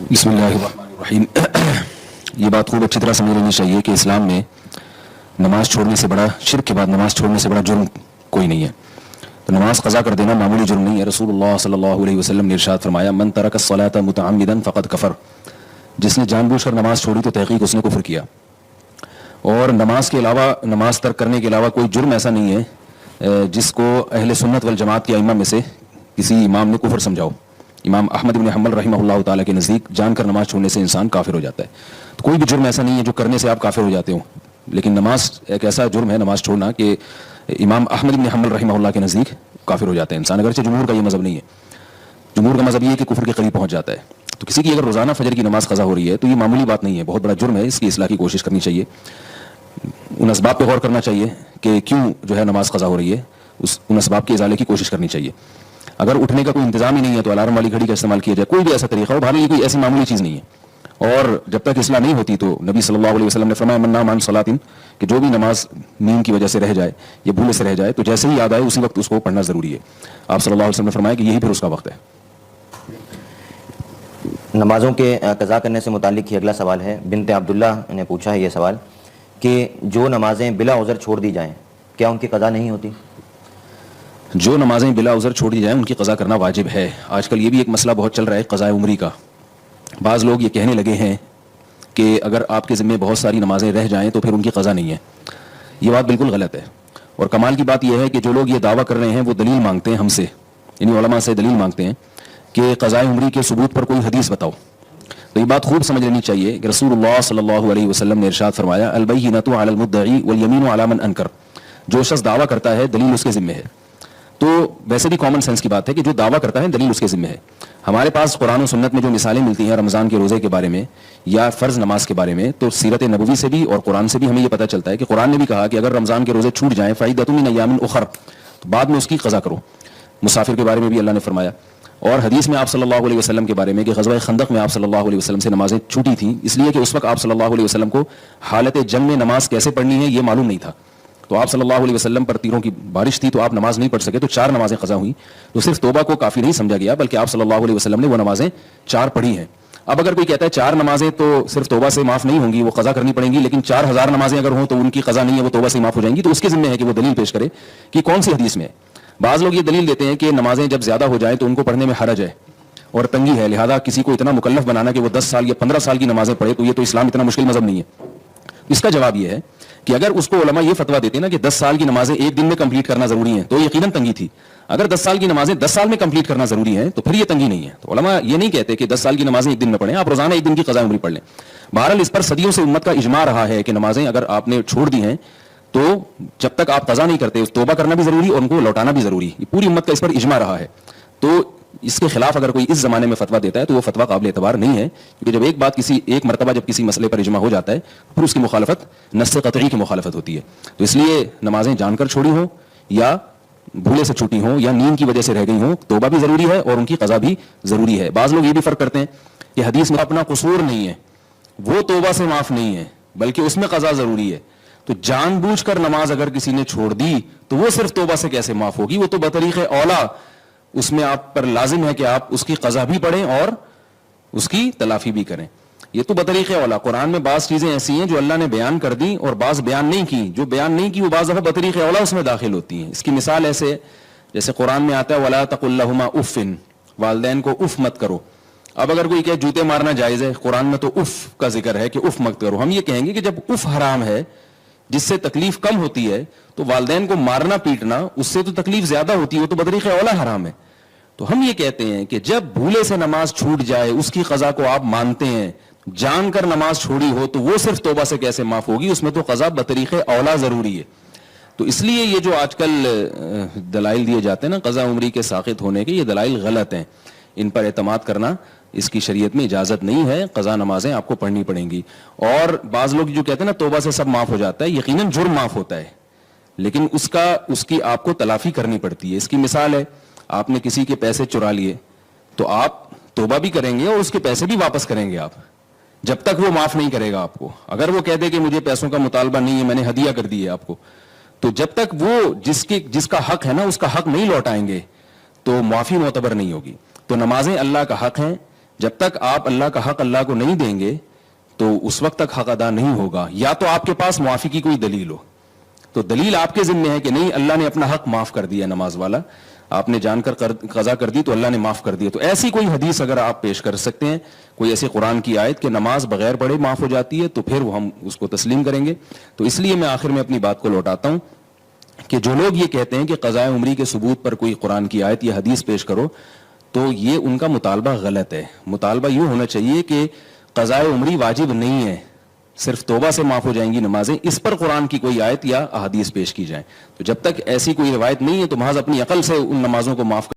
بسم اللہ الرحمن الرحیم. یہ بات خوب اچھی طرح سمجھ لینی چاہیے کہ اسلام میں نماز چھوڑنے سے بڑا، شرک کے بعد نماز چھوڑنے سے بڑا جرم کوئی نہیں ہے. تو نماز قضا کر دینا معمولی جرم نہیں ہے. رسول اللہ صلی اللہ علیہ وسلم نے ارشاد فرمایا من ترک الصلاۃ متعمدا فقد کفر. جس نے جان بوجھ کر نماز چھوڑی تو تحقیق اس نے کفر کیا. اور نماز کے علاوہ، نماز ترک کرنے کے علاوہ کوئی جرم ایسا نہیں ہے جس کو اہل سنت والجماعت کے ائمہ میں سے کسی امام نے کفر سمجھاؤ. امام احمد بن حنبل رحمہ اللہ تعالیٰ کے نزدیک جان کر نماز چھوڑنے سے انسان کافر ہو جاتا ہے. تو کوئی بھی جرم ایسا نہیں ہے جو کرنے سے آپ کافر ہو جاتے ہوں. لیکن نماز ایک ایسا جرم ہے نماز چھوڑنا کہ امام احمد بن حنبل رحمہ اللہ کے نزدیک کافر ہو جاتا ہے انسان. اگرچہ جمہور کا یہ مذہب نہیں ہے. جمہور کا مذہب یہ ہے کہ کفر کے قریب پہنچ جاتا ہے. تو کسی کی اگر روزانہ فجر کی نماز قضا ہو رہی ہے تو یہ معمولی بات نہیں ہے، بہت بڑا جرم ہے. اس کی اصلاح کی کوشش کرنی چاہیے. ان اسباب پہ غور کرنا چاہیے کہ کیوں جو ہے نماز قضا ہو رہی ہے، ان اسباب کے ازالے کی کوشش کرنی چاہیے. اگر اٹھنے کا کوئی انتظام ہی نہیں ہے تو الارم والی گھڑی کا استعمال کیا جائے. کوئی بھی ایسا طریقہ ہو، بہرحال یہ کوئی ایسی معمولی چیز نہیں ہے. اور جب تک اصلاح نہیں ہوتی تو نبی صلی اللہ علیہ وسلم نے فرمایا من نام عن صلاۃ، کہ جو بھی نماز نیند کی وجہ سے رہ جائے یا بھولے سے رہ جائے تو جیسے ہی یاد آئے اسی وقت اس کو پڑھنا ضروری ہے. آپ صلی اللہ علیہ وسلم نے فرمایا کہ یہی پھر اس کا وقت ہے. نمازوں کے قضا کرنے سے متعلق ہی اگلا سوال ہے. بنت عبداللہ نے پوچھا ہے یہ سوال کہ جو نمازیں بلا عذر چھوڑ دی جائیں کیا ان کی قضا نہیں ہوتی؟ جو نمازیں بلا عذر چھوڑ دی جائیں ان کی قضا کرنا واجب ہے. آج کل یہ بھی ایک مسئلہ بہت چل رہا ہے قضاء عمری کا. بعض لوگ یہ کہنے لگے ہیں کہ اگر آپ کے ذمہ بہت ساری نمازیں رہ جائیں تو پھر ان کی قضا نہیں ہے. یہ بات بالکل غلط ہے. اور کمال کی بات یہ ہے کہ جو لوگ یہ دعویٰ کر رہے ہیں وہ دلیل مانگتے ہیں ہم سے، یعنی علماء سے دلیل مانگتے ہیں کہ قضاء عمری کے ثبوت پر کوئی حدیث بتاؤ. تو یہ بات خوب سمجھ لینی چاہیے کہ رسول اللہ صلی اللہ علیہ وسلم نے ارشاد فرمایا البینۃ علی المدعی والیمین علی من انکر. جو شخص دعویٰ کرتا ہے دلیل اس کے ذمہ ہے. تو ویسے بھی کامن سینس کی بات ہے کہ جو دعویٰ کرتا ہے دلیل اس کے ذمہ ہے. ہمارے پاس قرآن و سنت میں جو مثالیں ملتی ہیں رمضان کے روزے کے بارے میں یا فرض نماز کے بارے میں، تو سیرت نبوی سے بھی اور قرآن سے بھی ہمیں یہ پتہ چلتا ہے کہ قرآن نے بھی کہا کہ اگر رمضان کے روزے چھوٹ جائیں فعیدۃ من ایام اخر، تو بعد میں اس کی قضا کرو. مسافر کے بارے میں بھی اللہ نے فرمایا. اور حدیث میں آپ صلی اللہ علیہ وسلم کے بارے میں کہ غزوہ خندق میں آپ صلی اللہ علیہ وسلم سے نمازیں چھوٹی تھیں اس لیے کہ اس وقت آپ صلی اللہ علیہ وسلم کو حالت جنگ میں نماز کیسے پڑھنی ہے یہ معلوم نہیں تھا. تو آپ صلی اللہ علیہ وسلم پر تیروں کی بارش تھی تو آپ نماز نہیں پڑھ سکے، تو 4 نمازیں قضا ہوئیں. تو صرف توبہ کو کافی نہیں سمجھا گیا بلکہ آپ صلی اللہ علیہ وسلم نے وہ نمازیں 4 پڑھی ہیں. اب اگر کوئی کہتا ہے 4 نمازیں تو صرف توبہ سے معاف نہیں ہوں گی، وہ قضا کرنی پڑیں گی، لیکن 4000 نمازیں اگر ہوں تو ان کی قضا نہیں ہے، وہ توبہ سے معاف ہو جائیں گی. تو اس کے ذمہ ہے کہ وہ دلیل پیش کرے کہ کون سی حدیث میں ہے. بعض لوگ یہ دلیل دیتے ہیں کہ نمازیں جب زیادہ ہو جائیں تو ان کو پڑھنے میں حرج ہے اور تنگی ہے، لہذا کسی کو اتنا مکلف بنانا کہ وہ 10 سال یا 15 سال کی نمازیں پڑھے، تو یہ تو اسلام اتنا مشکل مذہب نہیں ہے. اس کا جواب یہ ہے کہ اگر اس کو علماء یہ فتویٰ دیتے ہیں نا کہ 10 سال کی نمازیں ایک دن میں کمپلیٹ کرنا ضروری ہیں تو یقیناً تنگی تھی. اگر 10 سال کی نمازیں 10 سال میں کمپلیٹ کرنا ضروری ہیں تو پھر یہ تنگی نہیں ہے. تو علماء یہ نہیں کہتے کہ 10 سال کی نمازیں ایک دن میں پڑھیں، آپ روزانہ ایک دن کی قضاء عمری پڑھ لیں. بہرحال اس پر صدیوں سے امت کا اجماع رہا ہے کہ نمازیں اگر آپ نے چھوڑ دی ہیں تو جب تک آپ قضا نہیں کرتے توبہ کرنا بھی ضروری اور ان کو لوٹانا بھی ضروری. یہ پوری امت کا اس پر اجماع رہا ہے. تو اس کے خلاف اگر کوئی اس زمانے میں فتویٰ دیتا ہے تو وہ فتویٰ قابل اعتبار نہیں ہے، کیونکہ جب ایک مرتبہ جب کسی مسئلے پر اجماع ہو جاتا ہے پھر اس کی مخالفت نص قطعی کی مخالفت ہوتی ہے. تو اس لیے نمازیں جان کر چھوڑی ہوں یا بھولے سے چھوٹی ہوں یا نیند کی وجہ سے رہ گئی ہوں، توبہ بھی ضروری ہے اور ان کی قضا بھی ضروری ہے. بعض لوگ یہ بھی فرق کرتے ہیں کہ حدیث میں اپنا قصور نہیں ہے، وہ توبہ سے معاف نہیں ہے بلکہ اس میں قضا ضروری ہے. تو جان بوجھ کر نماز اگر کسی نے چھوڑ دی تو وہ صرف توبہ سے کیسے معاف ہوگی؟ وہ تو بطریق اولا اس میں آپ پر لازم ہے کہ آپ اس کی قضا بھی پڑھیں اور اس کی تلافی بھی کریں. یہ تو بطریق اولا. قرآن میں بعض چیزیں ایسی ہیں جو اللہ نے بیان کر دی اور بعض بیان نہیں کی. جو بیان نہیں کی وہ بعض دفعہ بطریق اولا اس میں داخل ہوتی ہیں. اس کی مثال ایسے جیسے قرآن میں آتا ہے وَلَا تَقُلْ لَهُمَا اُفٍّ، والدین کو اف مت کرو. اب اگر کوئی کہ جوتے مارنا جائز ہے، قرآن میں تو اف کا ذکر ہے کہ اف مت کرو. ہم یہ کہیں گے کہ جب اف حرام ہے جس سے تکلیف کم ہوتی ہے تو والدین کو مارنا پیٹنا اس سے تو تکلیف زیادہ ہوتی ہے، وہ تو بطریق اولا حرام ہے. تو ہم یہ کہتے ہیں کہ جب بھولے سے نماز چھوٹ جائے اس کی قضا کو آپ مانتے ہیں، جان کر نماز چھوڑی ہو تو وہ صرف توبہ سے کیسے معاف ہوگی؟ اس میں تو قضا بطریق اولا ضروری ہے. تو اس لیے یہ جو آج کل دلائل دیے جاتے ہیں نا قضا عمری کے ساقط ہونے کے، یہ دلائل غلط ہیں. ان پر اعتماد کرنا اس کی شریعت میں اجازت نہیں ہے. قضا نمازیں آپ کو پڑھنی پڑیں گی. اور بعض لوگ جو کہتے ہیں نا توبہ سے سب معاف ہو جاتا ہے، یقیناً جرم معاف ہوتا ہے لیکن اس کی آپ کو تلافی کرنی پڑتی ہے. اس کی مثال ہے آپ نے کسی کے پیسے چرا لیے تو آپ توبہ بھی کریں گے اور اس کے پیسے بھی واپس کریں گے آپ، جب تک وہ معاف نہیں کرے گا آپ کو. اگر وہ کہہ دے کہ مجھے پیسوں کا مطالبہ نہیں ہے، میں نے ہدیہ کر دی ہے آپ کو، تو جب تک وہ جس کا حق ہے نا اس کا حق نہیں لوٹائیں گے تو معافی معتبر نہیں ہوگی. تو نمازیں اللہ کا حق ہیں، جب تک آپ اللہ کا حق اللہ کو نہیں دیں گے تو اس وقت تک حق ادا نہیں ہوگا. یا تو آپ کے پاس معافی کی کوئی دلیل ہو, تو دلیل آپ کے ذمہ ہے کہ نہیں اللہ نے اپنا حق معاف کر دیا نماز والا, آپ نے جان کر قضا کر دی تو اللہ نے معاف کر دیا. تو ایسی کوئی حدیث اگر آپ پیش کر سکتے ہیں, کوئی ایسے قرآن کی آیت کہ نماز بغیر پڑھے معاف ہو جاتی ہے, تو پھر ہم اس کو تسلیم کریں گے. تو اس لیے میں آخر میں اپنی بات کو لوٹاتا ہوں کہ جو لوگ یہ کہتے ہیں کہ قضاء عمری کے ثبوت پر کوئی قرآن کی آیت یا حدیث پیش کرو, تو یہ ان کا مطالبہ غلط ہے. مطالبہ یوں ہونا چاہیے کہ قضاء عمری واجب نہیں ہے, صرف توبہ سے معاف ہو جائیں گی نمازیں, اس پر قرآن کی کوئی آیت یا احادیث پیش کی جائیں. تو جب تک ایسی کوئی روایت نہیں ہے تو محض اپنی عقل سے ان نمازوں کو معاف